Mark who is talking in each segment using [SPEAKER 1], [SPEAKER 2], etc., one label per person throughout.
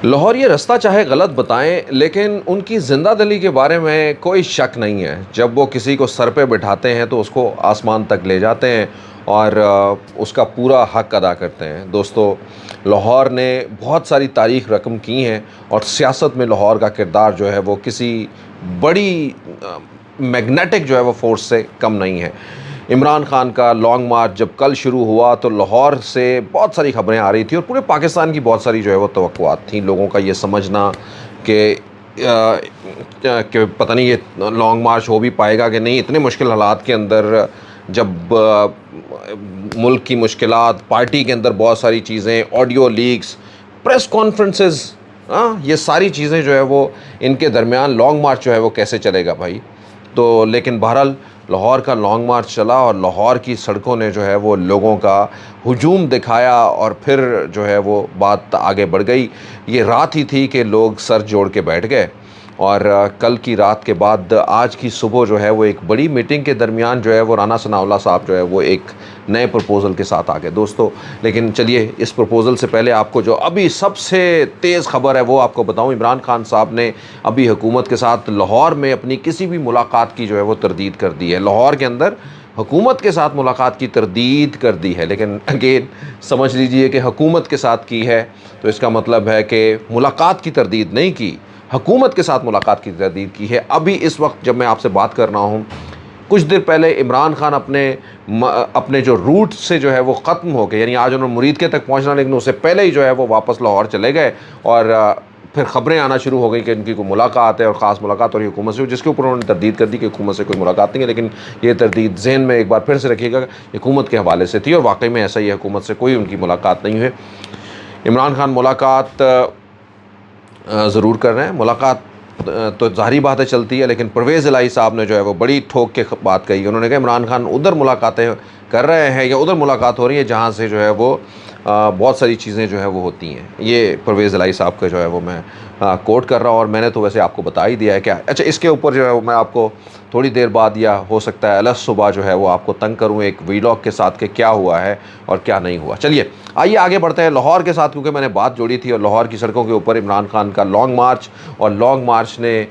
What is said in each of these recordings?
[SPEAKER 1] لاہور یہ رستہ چاہے غلط بتائیں لیکن ان کی زندہ دلی کے بارے میں کوئی شک نہیں ہے. جب وہ کسی کو سر پہ بٹھاتے ہیں تو اس کو آسمان تک لے جاتے ہیں اور اس کا پورا حق ادا کرتے ہیں. دوستو، لاہور نے بہت ساری تاریخ رقم کی ہیں اور سیاست میں لاہور کا کردار جو ہے وہ کسی بڑی میگنیٹک جو ہے وہ فورس سے کم نہیں ہے. عمران خان کا لانگ مارچ جب کل شروع ہوا تو لاہور سے بہت ساری خبریں آ رہی تھیں اور پورے پاکستان کی بہت ساری جو ہے وہ توقعات تھیں. لوگوں کا یہ سمجھنا کہ پتہ نہیں یہ لانگ مارچ ہو بھی پائے گا کہ نہیں. اتنے مشکل حالات کے اندر جب ملک کی مشکلات، پارٹی کے اندر بہت ساری چیزیں، آڈیو لیکس، پریس کانفرنسز، یہ ساری چیزیں جو ہے وہ ان کے درمیان لانگ مارچ جو ہے وہ کیسے چلے گا بھائی. تو لیکن بہرحال لاہور کا لانگ مارچ چلا اور لاہور کی سڑکوں نے جو ہے وہ لوگوں کا ہجوم دکھایا اور پھر جو ہے وہ بات آگے بڑھ گئی. یہ رات ہی تھی کہ لوگ سر جوڑ کے بیٹھ گئے اور کل کی رات کے بعد آج کی صبح جو ہے وہ ایک بڑی میٹنگ کے درمیان جو ہے وہ رانا ثناء اللہ صاحب جو ہے وہ ایک نئے پرپوزل کے ساتھ آ گئے. دوستو، لیکن چلیے اس پرپوزل سے پہلے آپ کو جو ابھی سب سے تیز خبر ہے وہ آپ کو بتاؤں. عمران خان صاحب نے ابھی حکومت کے ساتھ لاہور میں اپنی کسی بھی ملاقات کی جو ہے وہ تردید کر دی ہے. لاہور کے اندر حکومت کے ساتھ ملاقات کی تردید کر دی ہے، لیکن اگین سمجھ لیجئے کہ حکومت کے ساتھ کی ہے تو اس کا مطلب ہے کہ ملاقات کی تردید نہیں کی، حکومت کے ساتھ ملاقات کی تردید کی ہے. ابھی اس وقت جب میں آپ سے بات کر رہا ہوں، کچھ دیر پہلے عمران خان اپنے جو روٹ سے جو ہے وہ ختم ہو گئے، یعنی آج انہوں نے مرید کے تک پہنچنا، لیکن اس سے پہلے ہی جو ہے وہ واپس لاہور چلے گئے اور پھر خبریں آنا شروع ہو گئی کہ ان کی کوئی ملاقات ہے اور خاص ملاقات اور حکومت سے، جس کے اوپر انہوں نے تردید کر دی کہ حکومت سے کوئی ملاقات نہیں ہے. لیکن یہ تردید ذہن میں ایک بار پھر سے رکھیے گا کہ حکومت کے حوالے سے تھی اور واقعی میں ایسا ہی حکومت سے کوئی ان کی ملاقات نہیں ہے. عمران خان ملاقات ضرور کر رہے ہیں، ملاقات تو ظاہری بات ہے چلتی ہے، لیکن پرویز الہی صاحب نے جو ہے وہ بڑی ٹھوک کے بات کہی. انہوں نے کہا عمران خان ادھر ملاقاتیں کر رہے ہیں یا ادھر ملاقات ہو رہی ہے جہاں سے جو ہے وہ بہت ساری چیزیں جو ہے وہ ہوتی ہیں. یہ پرویز الہی صاحب کا جو ہے وہ میں کوٹ کر رہا ہوں اور میں نے تو ویسے آپ کو بتا ہی دیا ہے کہ اچھا اس کے اوپر جو ہے وہ میں آپ کو تھوڑی دیر بعد یا ہو سکتا ہے الگ صبح جو ہے وہ آپ کو تنگ کروں ایک ویلاگ کے ساتھ کہ کیا ہوا ہے اور کیا نہیں ہوا. چلیے آئیے آگے بڑھتے ہیں لاہور کے ساتھ، کیونکہ میں نے بات جوڑی تھی اور لاہور کی سڑکوں کے اوپر عمران خان کا لانگ مارچ، اور لانگ مارچ نے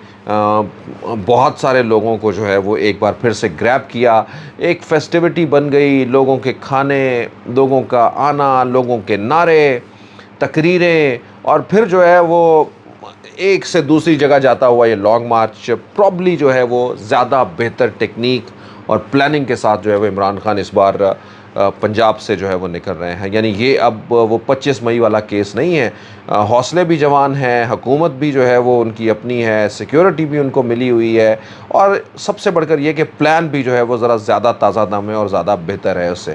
[SPEAKER 1] بہت سارے لوگوں کو جو ہے وہ ایک بار پھر سے گریب کیا. ایک فیسٹیوٹی بن گئی، لوگوں کے کھانے، لوگوں کا آنا، لوگوں کے نعرے، تقریریں، اور پھر جو ہے وہ ایک سے دوسری جگہ جاتا ہوا یہ لانگ مارچ پرابلی جو ہے وہ زیادہ بہتر ٹیکنیک اور پلاننگ کے ساتھ جو ہے وہ عمران خان اس بار پنجاب سے جو ہے وہ نکل رہے ہیں. یعنی یہ اب وہ 25 مئی والا کیس نہیں ہے. حوصلے بھی جوان ہیں، حکومت بھی جو ہے وہ ان کی اپنی ہے، سیکیورٹی بھی ان کو ملی ہوئی ہے، اور سب سے بڑھ کر یہ کہ پلان بھی جو ہے وہ ذرا زیادہ تازہ دم ہے اور زیادہ بہتر ہے اس سے.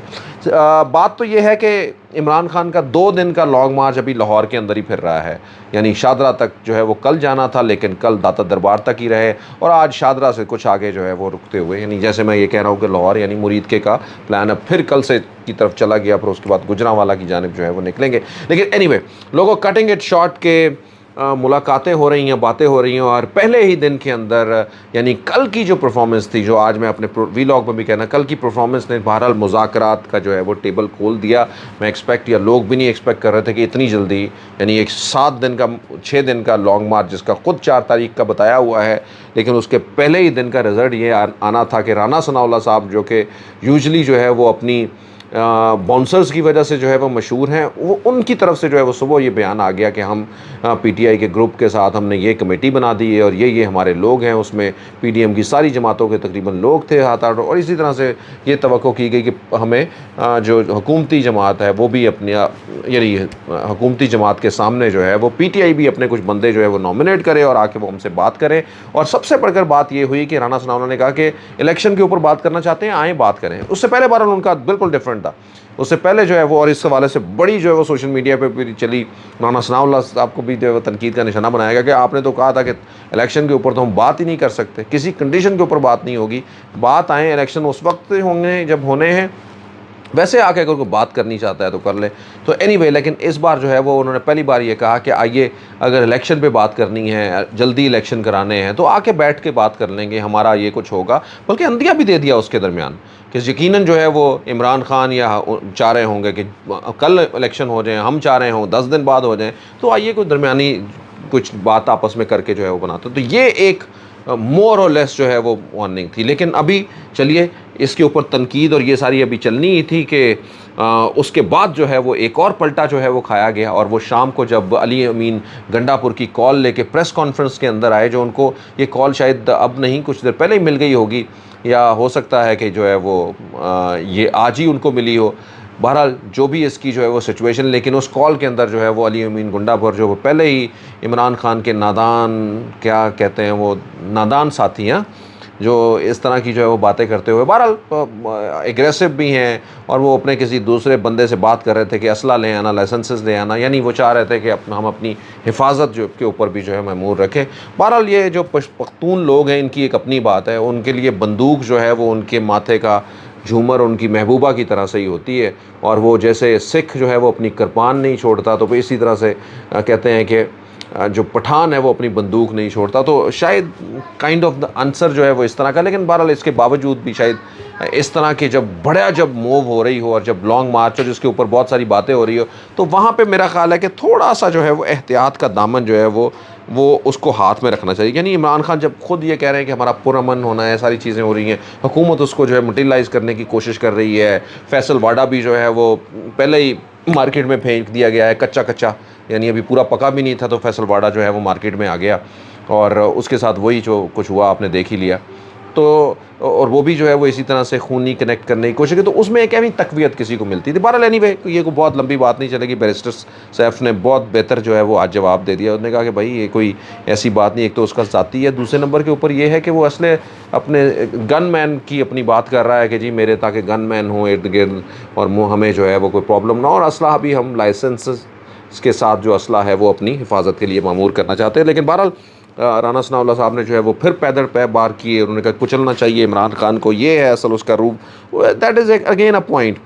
[SPEAKER 1] بات تو یہ ہے کہ عمران خان کا 2 دن کا لانگ مارچ ابھی لاہور کے اندر ہی پھر رہا ہے. یعنی شاہدرہ تک جو ہے وہ کل جانا تھا، لیکن کل داتا دربار تک ہی رہے اور آج شاہدرہ سے کچھ آگے جو ہے وہ رکتے ہوئے، یعنی جیسے میں یہ کہہ رہا ہوں کہ لاہور یعنی مرید کے کا پلان اب پھر کل سے کی طرف چلا گیا، پھر اس کے بعد گجرانوالہ کی جانب جو ہے وہ نکلیں گے. لیکن اینی وے، لوگوں کٹنگ اٹ شارٹ کے ملاقاتیں ہو رہی ہیں، باتیں ہو رہی ہیں، اور پہلے ہی دن کے اندر یعنی کل کی جو پرفارمنس تھی، جو آج میں اپنے ویلاگ میں بھی کہنا، کل کی پرفارمنس نے بہرحال مذاکرات کا جو ہے وہ ٹیبل کھول دیا. میں ایکسپیکٹ یا لوگ بھی نہیں ایکسپیکٹ کر رہے تھے کہ اتنی جلدی، یعنی ایک 7 دن کا 6 دن کا لانگ مارچ جس کا خود 4 تاریخ کا بتایا ہوا ہے، لیکن اس کے پہلے ہی دن کا رزلٹ یہ آنا تھا کہ رانا ثناء اللہ صاحب جو کہ یوزلی جو ہے وہ اپنی باؤنسرز کی وجہ سے جو ہے وہ مشہور ہیں، وہ ان کی طرف سے جو ہے وہ صبح یہ بیان آ گیا کہ ہم پی ٹی آئی کے گروپ کے ساتھ ہم نے یہ کمیٹی بنا دی ہے اور یہ ہمارے لوگ ہیں، اس میں پی ڈی ایم کی ساری جماعتوں کے تقریباً لوگ تھے ہاتھ آٹھ، اور اسی طرح سے یہ توقع کی گئی کہ ہمیں جو حکومتی جماعت ہے وہ بھی اپنی یعنی حکومتی جماعت کے سامنے جو ہے وہ پی ٹی آئی بھی اپنے کچھ بندے جو ہے وہ نامنیٹ کرے اور آ کے وہ ہم سے بات کریں. اور سب سے بڑھ کر بات یہ ہوئی کہ رانا ثناء اللہ نے کہا کہ الیکشن کے اوپر بات کرنا چاہتے ہیں، آئیں بات کریں. اس سے پہلے بار ان کا بالکل ڈفرینٹ تھا. اس سے پہلے جو ہے وہ، اور اس حوالے سے بڑی جو ہے وہ سوشل میڈیا پہ بھی چلی، رانا ثناء اللہ صاحب کو بھی جو ہے وہ تنقید کا نشانہ بنایا گیا کہ آپ نے تو کہا تھا کہ الیکشن کے اوپر تو ہم بات ہی نہیں کر سکتے، کسی کنڈیشن کے اوپر بات نہیں ہوگی. بات آئیں الیکشن اس وقت ہوں گے جب ہونے ہیں، ویسے آ کے اگر کوئی بات کرنی چاہتا ہے تو کر لے. تو اینی وے لیکن اس بار جو ہے وہ انہوں نے پہلی بار یہ کہا کہ آئیے اگر الیکشن پہ بات کرنی ہے, جلدی الیکشن کرانے ہیں تو آ کے بیٹھ کے بات کر لیں گے, ہمارا یہ کچھ ہوگا. بلکہ عندیہ بھی دے دیا اس کے درمیان کہ یقیناً جو ہے وہ عمران خان یا چاہ رہے ہوں گے کہ کل الیکشن ہو جائیں, ہم چاہ رہے ہوں 10 دن بعد ہو جائیں, تو آئیے کوئی درمیانی کچھ بات آپس میں کر کے جو ہے وہ بناتے. تو یہ ایک مور اور لیس جو ہے وہ وارننگ تھی. لیکن ابھی چلیے اس کے اوپر تنقید اور یہ ساری ابھی چلنی ہی تھی کہ اس کے بعد جو ہے وہ ایک اور پلٹا جو ہے وہ کھایا گیا, اور وہ شام کو جب علی امین گنڈا پور کی کال لے کے پریس کانفرنس کے اندر آئے, جو ان کو یہ کال شاید اب نہیں کچھ دیر پہلے ہی مل گئی ہوگی, یا ہو سکتا ہے کہ جو ہے وہ یہ آج ہی ان کو ملی ہو. بہرحال جو بھی اس کی جو ہے وہ سچویشن, لیکن اس کال کے اندر جو ہے وہ علی امین گنڈا پور جو وہ پہلے ہی عمران خان کے نادان, کیا کہتے ہیں وہ, نادان ساتھی ہیں جو اس طرح کی جو ہے وہ باتیں کرتے ہوئے بہرحال ایگریسو بھی ہیں, اور وہ اپنے کسی دوسرے بندے سے بات کر رہے تھے کہ اسلحہ لے آنا, لائسنسز لے آنا, یعنی وہ چاہ رہے تھے کہ ہم اپنی حفاظت جو کے اوپر بھی جو ہے معمور رکھیں. بہرحال یہ جو پختون لوگ ہیں ان کی ایک اپنی بات ہے, ان کے لیے بندوق جو ہے وہ ان کے ماتھے کا جھومر ان کی محبوبہ کی طرح سے ہی ہوتی ہے, اور وہ جیسے سکھ جو ہے وہ اپنی کرپان نہیں چھوڑتا, تو اسی طرح سے کہتے ہیں کہ جو پٹھان ہے وہ اپنی بندوق نہیں چھوڑتا. تو شاید کائنڈ آف دا آنسر جو ہے وہ اس طرح کا. لیکن بہرحال اس کے باوجود بھی شاید اس طرح کے جب موو ہو رہی ہو اور جب لانگ مارچ ہو جس کے اوپر بہت ساری باتیں ہو رہی ہو, تو وہاں پہ میرا خیال ہے کہ تھوڑا سا جو ہے وہ احتیاط کا دامن جو ہے وہ اس کو ہاتھ میں رکھنا چاہیے. یعنی عمران خان جب خود یہ کہہ رہے ہیں کہ ہمارا پرامن ہونا ہے, ساری چیزیں ہو رہی ہیں, حکومت اس کو جو ہے مٹیلائز کرنے کی کوشش کر رہی ہے. فیصل واڈا بھی جو ہے وہ پہلے ہی مارکیٹ میں پھینک دیا گیا ہے کچا, یعنی ابھی پورا پکا بھی نہیں تھا تو فیصل واڈا جو ہے وہ مارکیٹ میں آ گیا, اور اس کے ساتھ وہی جو کچھ ہوا آپ نے دیکھ ہی لیا. تو اور وہ بھی جو ہے وہ اسی طرح سے خونی کنیکٹ کرنے کی کوشش کی, تو اس میں ایک ایسی تقویت کسی کو ملتی تھی. بہرحال اینی وے یہ کوئی بہت لمبی بات نہیں چلے گی. بیرسٹر سیف نے بہت بہتر جو ہے وہ آج جواب دے دیا. انہوں نے کہا کہ بھائی یہ کوئی ایسی بات نہیں, ایک تو اس کا ذاتی ہے, دوسرے نمبر کے اوپر یہ ہے کہ وہ اصل اپنے گن مین کی اپنی بات کر رہا ہے کہ جی میرے تاکہ گن مین ہوں ارد گرد, اور ہمیں جو ہے وہ کوئی پرابلم نہ ہو, اور اسلحہ بھی ہم لائسنسز کے ساتھ جو اسلحہ ہے وہ اپنی حفاظت کے لیے معمور کرنا چاہتے ہیں. لیکن بہرحال رانا ثناء اللہ صاحب نے جو ہے وہ پھر پیدل پہ بار کیے. انہوں نے کہا کچلنا چاہیے عمران خان کو, یہ ہے اصل اس کا روپ. That is again a point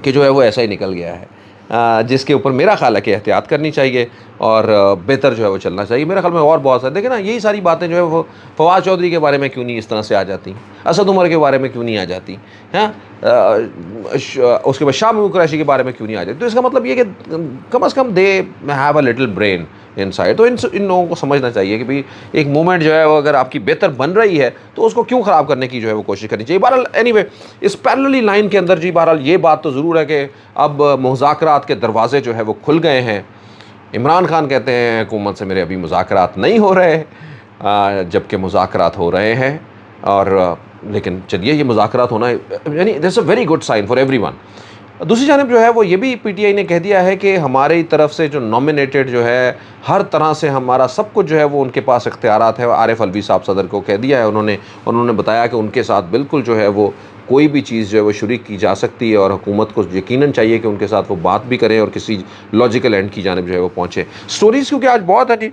[SPEAKER 1] کہ جو ہے وہ ایسا ہی نکل گیا ہے, جس کے اوپر میرا خیال ہے کہ احتیاط کرنی چاہیے اور بہتر جو ہے وہ چلنا چاہیے. میرے خیال میں اور بہت سارے دیکھیں نا, یہی ساری باتیں جو ہے وہ فواد چودھری کے بارے میں کیوں نہیں اس طرح سے آ جاتی, اسد عمر کے بارے میں کیوں نہیں آ جاتی, ہاں اس کے بعد شاہ محمود قریشی کے بارے میں کیوں نہیں آ جاتی. تو اس کا مطلب یہ کہ کم از کم they have a little brain inside. تو ان لوگوں کو سمجھنا چاہیے کہ بھائی ایک موومنٹ جو ہے وہ اگر آپ کی بہتر بن رہی ہے تو اس کو کیوں خراب کرنے کی جو ہے وہ کوشش کرنی چاہیے. بہرحال اینی وے اس پیرللی لائن کے اندر جی بہرحال یہ بات تو ضرور ہے کہ اب مذاکرات کے دروازے جو ہے وہ کھل گئے ہیں. عمران خان کہتے ہیں حکومت سے میرے ابھی مذاکرات نہیں ہو رہے, جبکہ مذاکرات ہو رہے ہیں. اور لیکن چلیے یہ مذاکرات ہونا یعنی that's a very good sign for everyone. دوسری جانب جو ہے وہ یہ بھی پی ٹی آئی نے کہہ دیا ہے کہ ہماری طرف سے جو نامینیٹڈ جو ہے ہر طرح سے ہمارا سب کچھ جو ہے وہ ان کے پاس اختیارات ہے. عارف الوی صاحب صدر کو کہہ دیا ہے انہوں نے بتایا کہ ان کے ساتھ بالکل جو ہے وہ کوئی بھی چیز جو ہے وہ شریک کی جا سکتی ہے, اور حکومت کو یقیناً چاہیے کہ ان کے ساتھ وہ بات بھی کریں اور کسی لاجیکل اینڈ کی جانب جو ہے وہ پہنچے. سٹوریز کیونکہ آج بہت ہے جی,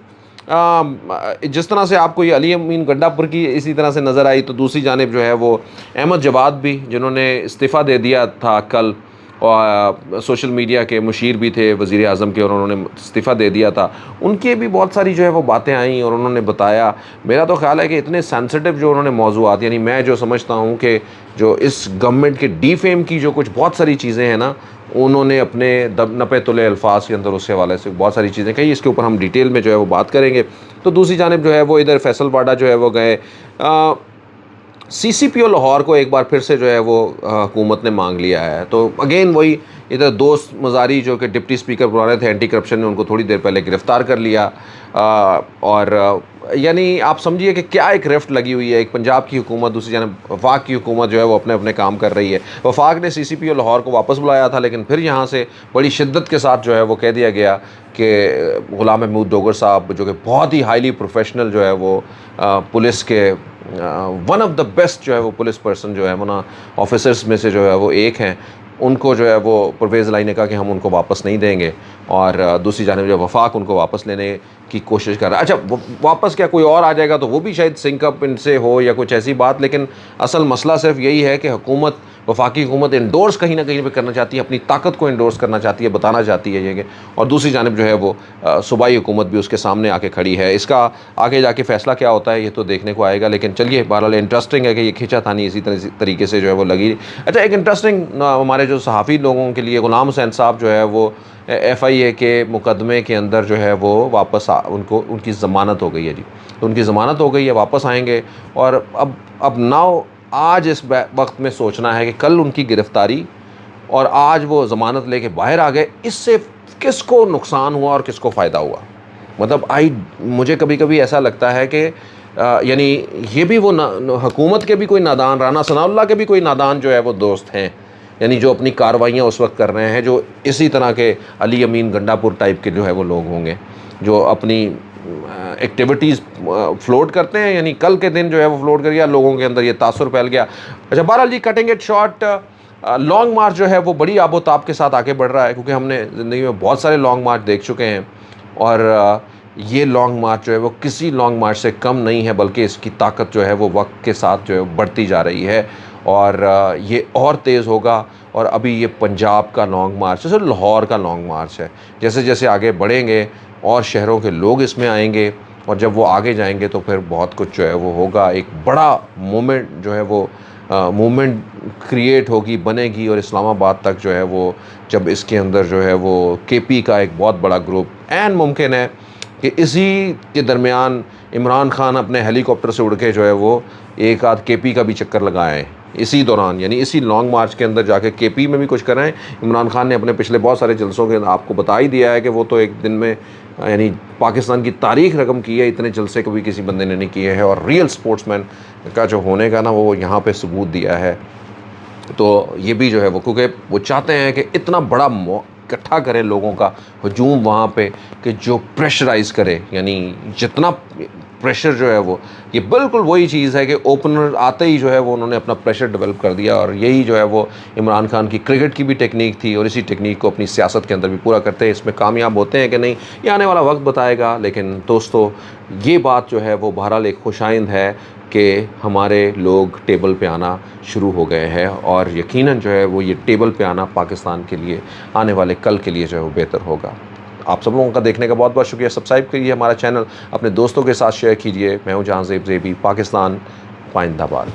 [SPEAKER 1] جس طرح سے آپ کو یہ علی امین گنڈا پور کی اسی طرح سے نظر آئی, تو دوسری جانب جو ہے وہ احمد جواد بھی جنہوں نے استعفیٰ دے دیا تھا کل, اور سوشل میڈیا کے مشیر بھی تھے وزیر اعظم کے, اور انہوں نے استعفیٰ دے دیا تھا. ان کے بھی بہت ساری جو ہے وہ باتیں آئیں اور انہوں نے بتایا. میرا تو خیال ہے کہ اتنے سینسٹیو جو انہوں نے موضوعات, یعنی میں جو سمجھتا ہوں کہ جو اس گورنمنٹ کے ڈی فیم کی جو کچھ بہت ساری چیزیں ہیں نا, انہوں نے اپنے نپے تلے الفاظ کے اندر اس کے حوالے سے بہت ساری چیزیں کہی. اس کے اوپر ہم ڈیٹیل میں جو ہے وہ بات کریں گے. تو دوسری جانب جو ہے وہ ادھر فیصل واڈا جو ہے وہ گئے, سی سی پی او لاہور کو ایک بار پھر سے جو ہے وہ حکومت نے مانگ لیا ہے. تو اگین وہی ادھر دوست مزاری جو کہ ڈپٹی اسپیکر بلا رہے تھے اینٹی کرپشن نے ان کو تھوڑی دیر پہلے گرفتار کر لیا. اور یعنی آپ سمجھیے کہ کیا ایک ریفٹ لگی ہوئی ہے, ایک پنجاب کی حکومت, دوسری جانب وفاق کی حکومت جو ہے وہ اپنے اپنے کام کر رہی ہے. وفاق نے سی سی پی او لاہور کو واپس بلایا تھا, لیکن پھر یہاں سے بڑی شدت کے ساتھ جو ہے وہ کہہ دیا گیا کہ غلام محمود ڈوگر صاحب جو کہ بہت ہی ہائیلی پروفیشنل جو ہے وہ پولیس کے ون آف دا بیسٹ جو ہے وہ پولیس پرسن جو ہے وہ نا آفیسرس میں سے جو ہے وہ ایک ہیں, ان کو جو ہے وہ پرویز الہی نے کہا کہ ہم ان کو واپس نہیں دیں گے. اور دوسری جانب جو وفاق ان کو واپس لینے کی کوشش کر رہا ہے. اچھا واپس کیا کوئی اور آ جائے گا تو وہ بھی شاید سنک اپ ان سے ہو یا کچھ ایسی بات, لیکن اصل مسئلہ صرف یہی ہے کہ حکومت وفاقی حکومت انڈورس کہیں نہ کہیں پہ کرنا چاہتی ہے، اپنی طاقت کو انڈورس کرنا چاہتی ہے، بتانا چاہتی ہے یہ کہ، اور دوسری جانب جو ہے وہ صوبائی حکومت بھی اس کے سامنے آ کے کھڑی ہے۔ اس کا آگے جا کے فیصلہ کیا ہوتا ہے یہ تو دیکھنے کو آئے گا، لیکن چلیے بہرحال انٹرسٹنگ ہے کہ یہ کھینچا تھانی اسی طریقے سے جو ہے وہ لگی۔ اچھا، ایک انٹرسٹنگ ہمارے جو صحافی لوگوں کے لیے، غلام حسین صاحب جو ہے وہ ایف آئی اے کے مقدمے کے اندر جو ہے وہ واپس ان کی ضمانت ہو گئی ہے جی، تو ان کی ضمانت ہو گئی ہے، واپس آئیں گے۔ اور اب آج اس وقت میں سوچنا ہے کہ کل ان کی گرفتاری اور آج وہ ضمانت لے کے باہر آ گئے، اس سے کس کو نقصان ہوا اور کس کو فائدہ ہوا؟ مطلب مجھے کبھی کبھی ایسا لگتا ہے کہ یعنی یہ بھی وہ حکومت کے بھی کوئی نادان، رانا ثناء اللہ کے بھی کوئی نادان جو ہے وہ دوست ہیں، یعنی جو اپنی کاروائیاں اس وقت کر رہے ہیں، جو اسی طرح کے علی امین گنڈا پور ٹائپ کے جو ہے وہ لوگ ہوں گے جو اپنی ایکٹیویٹیز فلوٹ کرتے ہیں، یعنی کل کے دن جو ہے وہ فلوٹ کر گیا، لوگوں کے اندر یہ تاثر پھیل گیا۔ اچھا بہرحال جی، cutting it short, long march جو ہے وہ بڑی آب و تاب کے ساتھ آگے بڑھ رہا ہے، کیونکہ ہم نے زندگی میں بہت سارے لانگ مارچ دیکھ چکے ہیں، اور یہ لانگ مارچ جو ہے وہ کسی لانگ مارچ سے کم نہیں ہے، بلکہ اس کی طاقت جو ہے وہ وقت کے ساتھ جو ہے بڑھتی جا رہی ہے، اور یہ اور تیز ہوگا۔ اور ابھی یہ پنجاب کا لانگ مارچ، جیسے لاہور کا لانگ مارچ ہے، جیسے جیسے آگے بڑھیں گے اور شہروں کے لوگ اس میں آئیں گے، اور جب وہ آگے جائیں گے تو پھر بہت کچھ جو ہے وہ ہوگا، ایک بڑا مومنٹ جو ہے وہ مومنٹ کریٹ ہوگی، بنے گی، اور اسلام آباد تک جو ہے وہ جب اس کے اندر جو ہے وہ کے پی کا ایک بہت بڑا گروپ، این ممکن ہے کہ اسی کے درمیان عمران خان اپنے ہیلی کاپٹر سے اڑ کے جو ہے وہ ایک آدھ کے پی کا بھی چکر لگائیں اسی دوران، یعنی اسی لانگ مارچ کے اندر جا کے کے پی میں بھی کچھ کریں۔ عمران خان نے اپنے پچھلے بہت سارے جلسوں کے آپ کو بتا ہی دیا ہے کہ وہ تو ایک دن میں، یعنی پاکستان کی تاریخ رقم کی ہے، اتنے جلسے کبھی کسی بندے نے نہیں کیے ہیں، اور ریئل سپورٹس مین کا جو ہونے کا نا وہ یہاں پہ ثبوت دیا ہے۔ تو یہ بھی جو ہے وہ، کیونکہ وہ چاہتے ہیں کہ اتنا بڑا اکٹھا کرے لوگوں کا ہجوم وہاں پہ کہ جو پریشرائز کرے، یعنی جتنا پریشر جو ہے وہ، یہ بالکل وہی چیز ہے کہ اوپنر آتے ہی جو ہے وہ انہوں نے اپنا پریشر ڈیولپ کر دیا، اور یہی جو ہے وہ عمران خان کی کرکٹ کی بھی ٹیکنیک تھی، اور اسی ٹیکنیک کو اپنی سیاست کے اندر بھی پورا کرتے ہیں۔ اس میں کامیاب ہوتے ہیں کہ نہیں، یہ آنے والا وقت بتائے گا، لیکن دوستو یہ بات جو ہے وہ بہرحال ایک خوش آئند ہے کہ ہمارے لوگ ٹیبل پہ آنا شروع ہو گئے ہیں، اور یقیناً جو ہے وہ یہ ٹیبل پہ آنا پاکستان کے لیے آنے والے کل کے لیے جو ہے وہ بہتر ہوگا۔ آپ سب لوگوں کا دیکھنے کا بہت بہت شکریہ۔ سبسکرائب کریے ہمارا چینل، اپنے دوستوں کے ساتھ شیئر کیجیے۔ میں ہوں جہاں زیب زیبی، پاکستان پائندہ باد۔